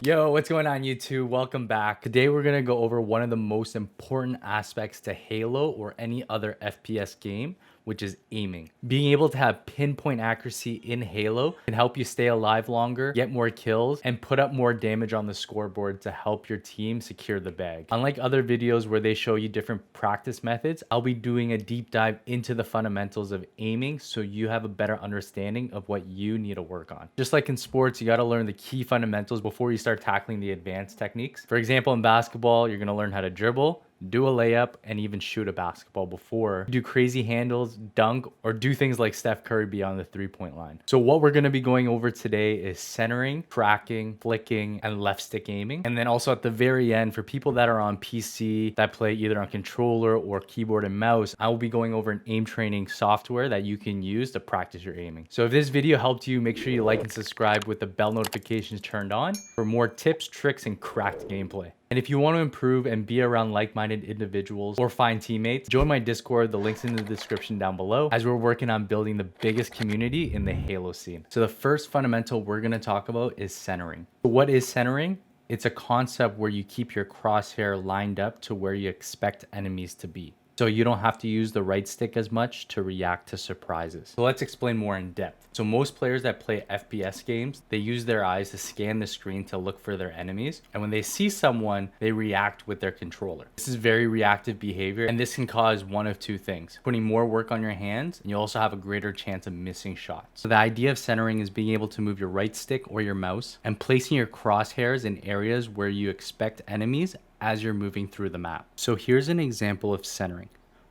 Yo, what's going on YouTube? Welcome back. Today we're gonna go over one of the most important aspects to Halo or any other FPS game, which is aiming. Being able to have pinpoint accuracy in Halo can help you stay alive longer, get more kills, and put up more damage on the scoreboard to help your team secure the bag. Unlike other videos where they show you different practice methods, I'll be doing a deep dive into the fundamentals of aiming so you have a better understanding of what you need to work on. Just like in sports, you gotta learn the key fundamentals before you start tackling the advanced techniques. For example, in basketball, you're gonna learn how to dribble, do a layup, and even shoot a basketball before you do crazy handles, dunk, or do things like Steph Curry beyond the three-point line. So what we're gonna be going over today is centering, tracking, flicking, and left stick aiming. And then also at the very end, for people that are on PC that play either on controller or keyboard and mouse, I will be going over an aim training software that you can use to practice your aiming. So if this video helped you, make sure you like and subscribe with the bell notifications turned on for more tips, tricks, and cracked gameplay. And if you want to improve and be around like-minded individuals or find teammates, join my Discord. The link's in the description down below as we're working on building the biggest community in the Halo scene. So the first fundamental we're going to talk about is centering. What is centering? It's a concept where you keep your crosshair lined up to where you expect enemies to be, so you don't have to use the right stick as much to react to surprises. So let's explain more in depth. So most players that play FPS games, they use their eyes to scan the screen to look for their enemies. And when they see someone, they react with their controller. This is very reactive behavior, and this can cause one of two things: putting more work on your hands, and you also have a greater chance of missing shots. So the idea of centering is being able to move your right stick or your mouse and placing your crosshairs in areas where you expect enemies as you're moving through the map. So here's an example of centering.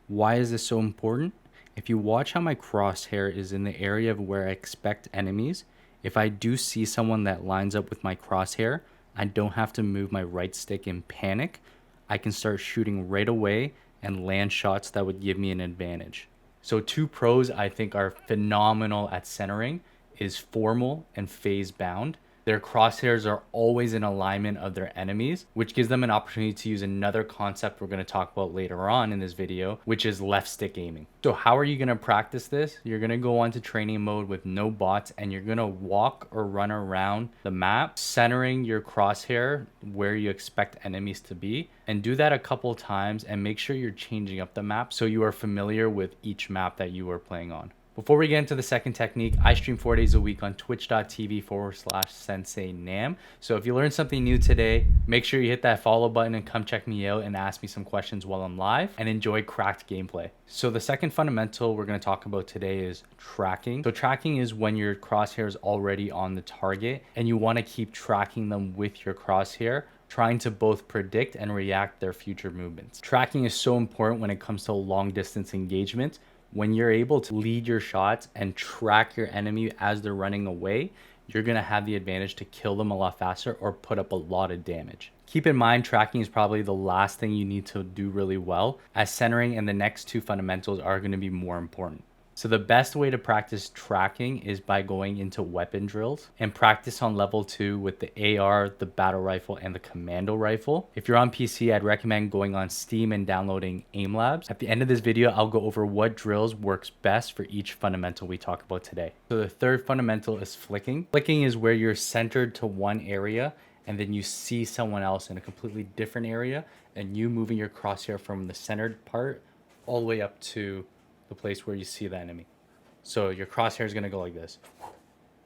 Why is this so important? If you watch how my crosshair is in the area of where I expect enemies, if I do see someone that lines up with my crosshair, I don't have to move my right stick in panic. I can start shooting right away and land shots that would give me an advantage. So two pros I think are phenomenal at centering is Formal and Phase Bound. Their crosshairs are always in alignment of their enemies, which gives them an opportunity to use another concept we're going to talk about later on in this video, which is left stick aiming. So how are you going to practice this? You're going to go onto training mode with no bots, and you're going to walk or run around the map, centering your crosshair where you expect enemies to be, and do that a couple times and make sure you're changing up the map so you are familiar with each map that you are playing on. Before we get into the second technique, I stream 4 days a week on twitch.tv/Sensei Nam. So if you learned something new today, make sure you hit that follow button and come check me out and ask me some questions while I'm live, and enjoy cracked gameplay. So the second fundamental we're going to talk about today is tracking. So tracking is when your crosshair is already on the target and you want to keep tracking them with your crosshair, trying to both predict and react their future movements. Tracking is so important when it comes to long distance engagement. When you're able to lead your shots and track your enemy as they're running away, you're going to have the advantage to kill them a lot faster or put up a lot of damage. Keep in mind, tracking is probably the last thing you need to do really well, as centering and the next two fundamentals are going to be more important. So the best way to practice tracking is by going into weapon drills and practice on level 2 with the AR, the battle rifle, and the commando rifle. If you're on PC, I'd recommend going on Steam and downloading Aim Labs. At the end of this video, I'll go over what drills works best for each fundamental we talk about today. So the third fundamental is flicking. Flicking is where you're centered to one area and then you see someone else in a completely different area, and you moving your crosshair from the centered part all the way up to the place where you see the enemy. So your crosshair is going to go like this.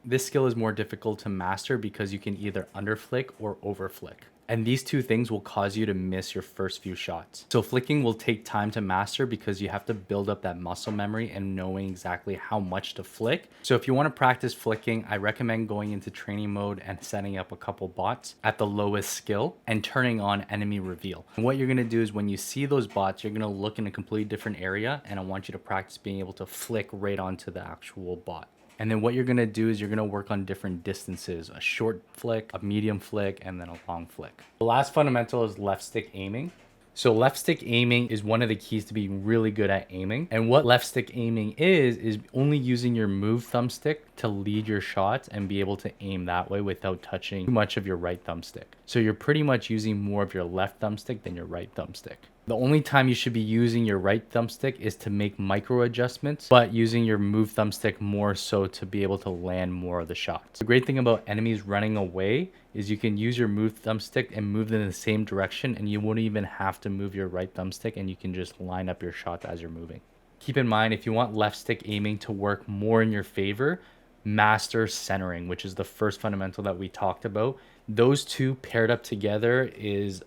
This skill is more difficult to master because you can either under flick or over flick, and these two things will cause you to miss your first few shots. So flicking will take time to master because you have to build up that muscle memory and knowing exactly how much to flick. So if you want to practice flicking, I recommend going into training mode and setting up a couple bots at the lowest skill and turning on enemy reveal. And what you're going to do is when you see those bots, you're going to look in a completely different area, and I want you to practice being able to flick right onto the actual bot. And then what you're going to do is you're going to work on different distances: a short flick, a medium flick, and then a long flick. The last fundamental is left stick aiming. So left stick aiming is one of the keys to being really good at aiming. And what left stick aiming is only using your move thumbstick to lead your shots and be able to aim that way without touching too much of your right thumbstick. So you're pretty much using more of your left thumbstick than your right thumbstick. The only time you should be using your right thumbstick is to make micro adjustments, but using your move thumbstick more so to be able to land more of the shots. The great thing about enemies running away is you can use your move thumbstick and move them in the same direction, and you won't even have to move your right thumbstick, and you can just line up your shots as you're moving. Keep in mind, if you want left stick aiming to work more in your favor, master centering, which is the first fundamental that we talked about. Those two paired up together is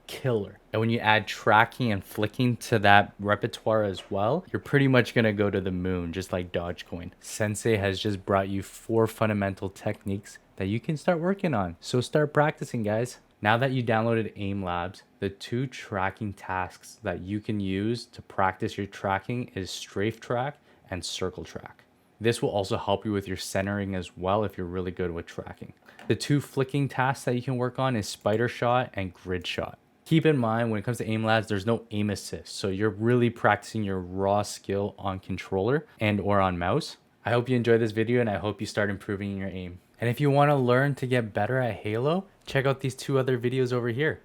killer. And when you add tracking and flicking to that repertoire as well, you're pretty much gonna go to the moon, just like Dogecoin. Sensei has just brought you 4 fundamental techniques that you can start working on. So start practicing, guys. Now that you downloaded Aim Labs, the 2 tracking tasks that you can use to practice your tracking is Strafe Track and Circle Track. This will also help you with your centering as well if you're really good with tracking. The 2 flicking tasks that you can work on is Spider Shot and Grid Shot. Keep in mind, when it comes to Aim Labs, there's no aim assist, so you're really practicing your raw skill on controller and or on mouse. I hope you enjoyed this video, and I hope you start improving your aim. And if you want to learn to get better at Halo, check out these 2 other videos over here.